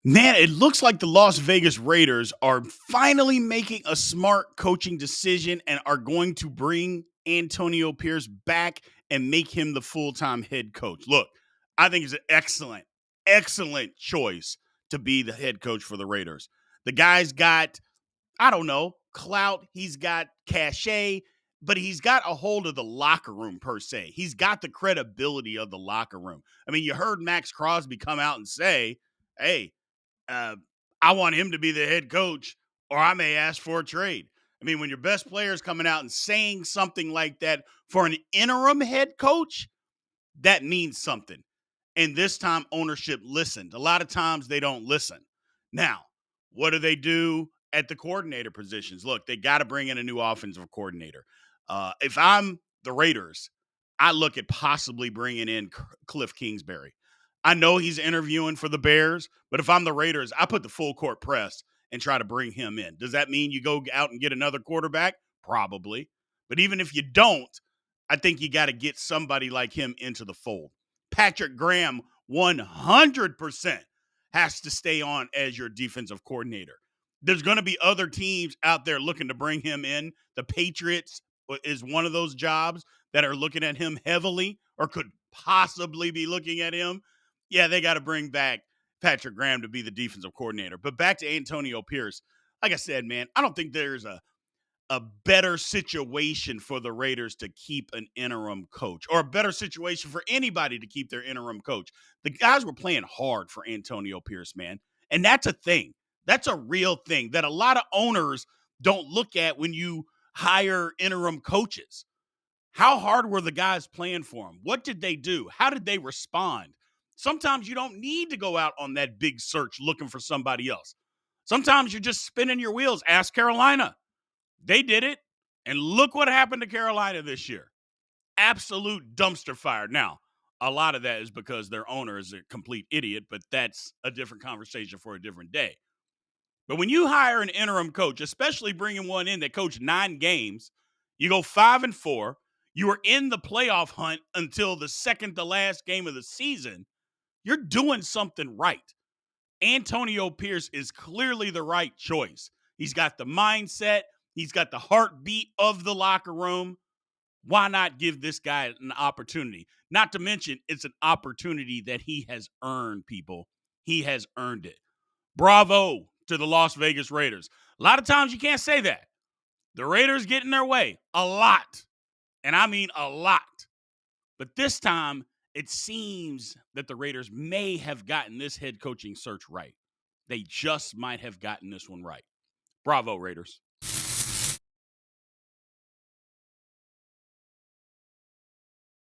Man, it looks like the Las Vegas Raiders are finally making a smart coaching decision and are going to bring Antonio Pierce back and make him the full-time head coach. Look, I think it's an excellent choice to be the head coach for the Raiders. The guy's got, I don't know, clout, he's got cachet, but he's got a hold of the locker room per se. He's got the credibility of the locker room. I mean, you heard Max Crosby come out and say, hey, uh, I want him to be the head coach, or I may ask for a trade. I mean, when your best player is coming out and saying something like that for an interim head coach, that means something. And this time, ownership listened. A lot of times they don't listen. Now, what do they do at the coordinator positions? Look, they got to bring in a new offensive coordinator. If I'm the Raiders, I look at possibly bringing in Cliff Kingsbury. I know he's interviewing for the Bears, but if I'm the Raiders, I put the full court press and try to bring him in. Does that mean you go out and get another quarterback? Probably. But even if you don't, I think you got to get somebody like him into the fold. Patrick Graham 100% has to stay on as your defensive coordinator. There's going to be other teams out there looking to bring him in. The Patriots is one of those jobs that are looking at him heavily or could possibly be looking at him. Yeah, they got to bring back Patrick Graham to be the defensive coordinator. But back to Antonio Pierce. Like I said, man, I don't think there's a better situation for the Raiders to keep an interim coach or a better situation for anybody to keep their interim coach. The guys were playing hard for Antonio Pierce, man. And that's a thing. That's a real thing that a lot of owners don't look at when you hire interim coaches. How hard were the guys playing for him? What did they do? How did they respond? Sometimes you don't need to go out on that big search looking for somebody else. Sometimes you're just spinning your wheels. Ask Carolina. They did it. And look what happened to Carolina this year. Absolute dumpster fire. Now, a lot of that is because their owner is a complete idiot, but that's a different conversation for a different day. But when you hire an interim coach, especially bringing one in that coached 9 games, you go 5-4, you are in the playoff hunt until the second to last game of the season, you're doing something right. Antonio Pierce is clearly the right choice. He's got the mindset, he's got the heartbeat of the locker room. Why not give this guy an opportunity? Not to mention, it's an opportunity that he has earned, people. He has earned it. Bravo to the Las Vegas Raiders. A lot of times you can't say that. The Raiders get in their way a lot. And I mean a lot. But this time, it seems that the Raiders may have gotten this head coaching search right. They just might have gotten this one right. Bravo, Raiders.